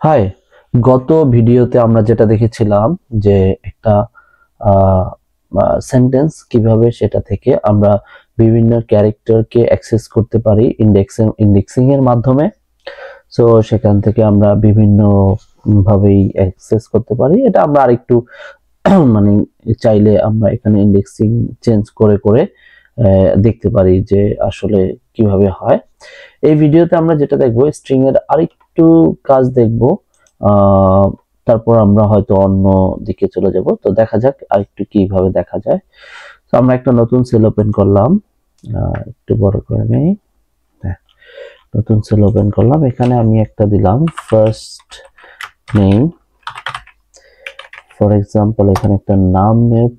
High, গত ভিডিওতে আমরা যেটা দেখেছিলাম যে একটা সেন্টেন্স কিভাবে সেটা থেকে আমরা বিভিন্ন ক্যারেক্টারকে অ্যাক্সেস করতে পারি ইন্ডেক্সিং এর মাধ্যমে। সো সেখান থেকে আমরা বিভিন্ন ভাবেই অ্যাক্সেস করতে পারি। এটা আমরা আরেকটু মানে চাইলে আমরা এখানে ইন্ডেক্সিং চেঞ্জ করে করে দেখতে পারি যে আসলে কিভাবে হয়। এই ভিডিওতে আমরা যেটা দেখবো স্ট্রিং এর আরেকটু কাজ দেখবো। তারপর আমরা হয়তো অন্য দিকে চলে যাব। তো দেখা যাক আরেকটু কিভাবে দেখা যায়। তো আমরা একটা নতুন সেল ওপেন করলাম, একটু বড় করে নেই। হ্যাঁ, নতুন সেল ওপেন করলাম। এখানে আমি একটা দিলাম ফার্স্ট নেম। ফর এক্সাম্পল এখানে একটা নামের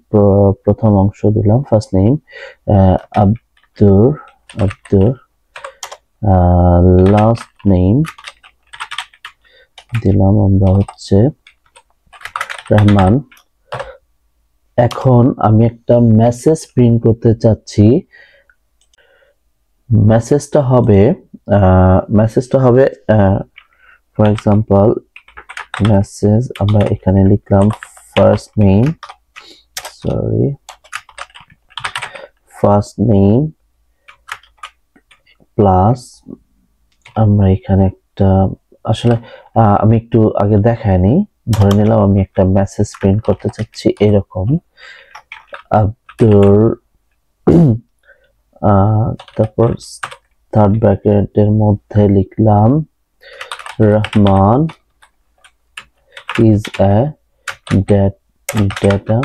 প্রথম অংশ দিলাম first name, Abdur Abdur last name দিলাম আমরা হচ্ছে রহমান। এখন আমি একটা মেসেজ প্রিন্ট করতে চাচ্ছি। মেসেজটা হবে ফর এক্সাম্পল মেসেজ আমরা এখানে লিখলাম ফার্স্ট নেম প্লাস আমরা এখানে একটা আসলে আমি একটু আগে দেখাইনি, ধরে নিলাম আমি একটা মেসেজ প্রিন্ট করতে চাচ্ছি এরকম আব্দুর তারপর থার্ড ব্র্যাকেটের মধ্যে লিখলাম Rahman is a data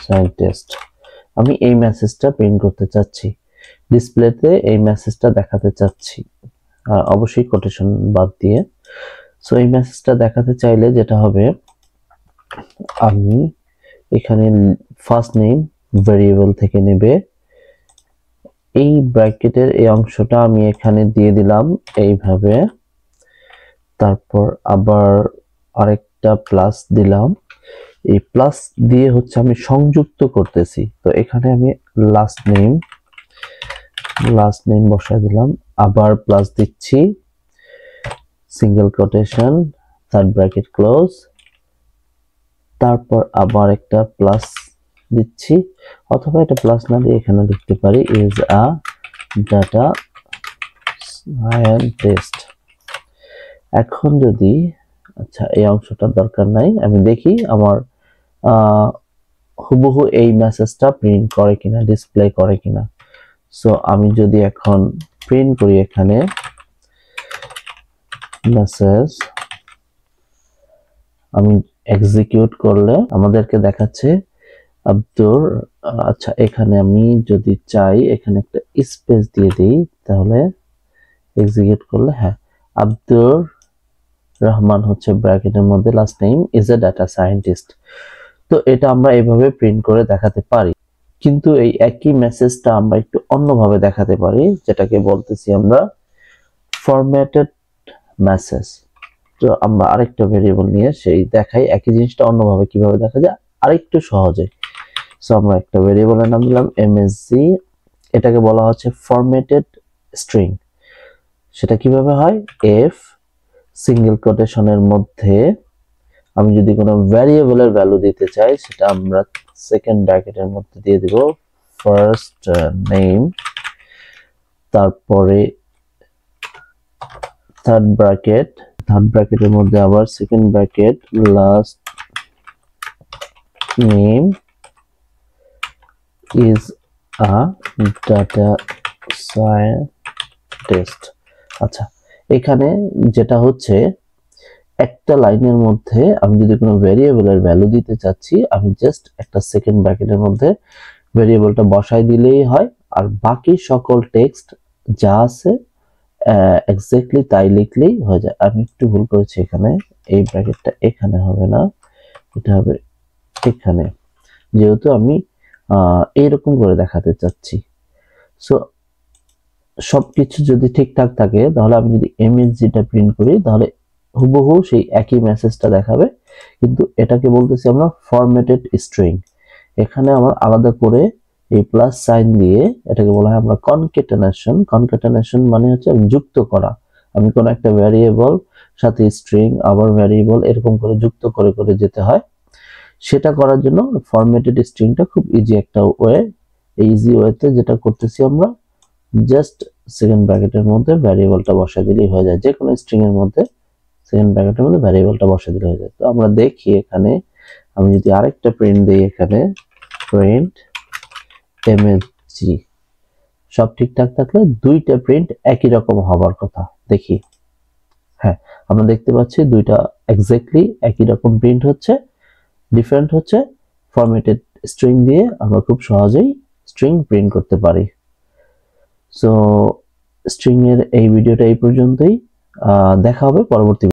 scientist. আমি এই মেসেজটা প্রিন্ট করতে চাচ্ছি, ডিসপ্লেতে এই মেসেজটা দেখাতে চাচ্ছি, অবশ্যই কোটেশন বাদ দিয়ে। সো এই মেসেজটা দেখাতে চাইলে যেটা হবে, আমি এখানে ফার্স্ট নেম ভেরিয়েবল থেকে নেবে, এই ব্র্যাকেটের এই অংশটা আমি এখানে দিয়ে দিলাম এইভাবে, তারপর আবার আরেকটা প্লাস দিলাম। এই প্লাস দিয়ে হচ্ছে আমি সংযুক্ত করতেছি। তো এখানে আমি লাস্ট নেম বসায় দিলাম, আবার প্লাস দিচ্ছি, single quotation, third bracket close, তারপর আবার একটা প্লাস দিচ্ছি, অথবা এটা প্লাস না দিয়ে এখানে লিখতে পারি ইজ আ ডাটা সায়েন্টিস্ট। এখন যদি আচ্ছা এই অংশটা দরকার নাই, আমি দেখি আমার হুবহু এই মেসেজটা প্রিন্ট করে কিনা, ডিসপ্লে করে কিনা। সো আমি যদি এখন প্রিন্ট করি এখানে মেসেজ, আমি এক্সিকিউট করলে আমাদেরকে দেখাচ্ছে আব্দুর। আচ্ছা এখানে আমি যদি চাই এখানে একটা স্পেস দিয়ে দিই, তাহলে এক্সিকিউট করলে হ্যাঁ, আব্দুর রহমান হচ্ছে ব্র্যাকেটের মধ্যে last name is a data scientist. তো এটা আমরা এইভাবে প্রিন্ট করে দেখাতে পারি। কিন্তু এই একই মেসেজটা আমরা একটু অন্যভাবে দেখাতে পারি, যেটাকে বলতেছি আমরা ফরম্যাটেড মেসেজ। তো আমরা আরেকটা ভেরিয়েবল নিয়ে সেই দেখাই একই জিনিসটা অন্যভাবে কিভাবে দেখা যায় আরেকটু সহজে। সো আমরা একটা ভেরিয়েবলের নাম দিলাম এমএসজি, এটাকে বলা হচ্ছে ফরম্যাটেড স্ট্রিং। সেটা কিভাবে হয়, এফ সিঙ্গেল কোটেশনের মধ্যে আমি যদি কোনো ভ্যারিয়েবলের ভ্যালু দিতে চাই, সেটা আমরা সেকেন্ড ব্র্যাকেটের মধ্যে দিয়ে দিব ফার্স্ট নেম, তারপরে থার্ড ব্র্যাকেটের মধ্যে আবার second bracket, last name is a data scientist. আচ্ছা এখানে যেটা হচ্ছে, একটা লাইনের মধ্যে আমি যদি কোনো ভেরিয়েবলের ভ্যালু দিতে চাচ্ছি, আমি জাস্ট একটা সেকেন্ড ব্র্যাকেটের মধ্যে ভেরিয়েবলটা বসাই দিলেই হয়, আর বাকি সকল টেক্সট যা আছে এক্স্যাক্টলি তাই লিখলেই হয়ে যায়। আমি একটু ভুল করেছি, এখানে এই ব্র্যাকেটটা এখানে হবে না, এটা হবে এখানে, যেহেতু আমি এইরকম করে দেখাতে চাচ্ছি। সো সবকিছু যদি ঠিকঠাক থাকে, তাহলে আমি যদি এমএসজিটা প্রিন্ট করি, তাহলে হুবহু সেই একই মেসেজটা দেখাবে, কিন্তু এটাকে বলতেছি আমরা ফরম্যাটেড স্ট্রিং। এখানে আমার আলাদা করে এই প্লাস সাইন দিয়ে এটাকে বলা হয় আমরা কনক্যাটেনেশন মানে হচ্ছে যুক্ত করা। আমি কোন একটা ভ্যারিয়েবল সাথে স্ট্রিং আবার ভ্যারিয়েবল এরকম করে যুক্ত করে করে যেতে হয়। সেটা করার জন্য ফরম্যাটেড স্ট্রিংটা খুব ইজি একটা ওয়ে। এই ইজি ওয়েতে যেটা করতেছি আমরা জাস্ট সেকেন্ড ব্র্যাকেটের মধ্যে ভ্যারিয়েবলটা বসাই দিলেই হয়ে যায়। যে কোনো স্ট্রিং এর মধ্যে সেকেন্ড ব্র্যাকেটের মধ্যে ভ্যারিয়েবলটা বসাই দিলে হয়ে যায়। তো আমরা দেখি এখানে আমি যদি আরেকটা প্রিন্ট দেই, এখানে প্রিন্ট এমএসজি সব ঠিকঠাক থাকলে দুইটা প্রিন্ট একই রকম হবার কথা। দেখি, হ্যাঁ আমরা দেখতে পাচ্ছি দুইটা এক্স্যাক্টলি একই রকম প্রিন্ট হচ্ছে, ডিফারেন্ট হচ্ছে। ফরম্যাটেড স্ট্রিং দিয়ে আমরা খুব সহজেই স্ট্রিং প্রিন্ট করতে পারি। সো স্ট্রিং এর এই ভিডিওটা এই পর্যন্তই, দেখা হবে পরবর্তী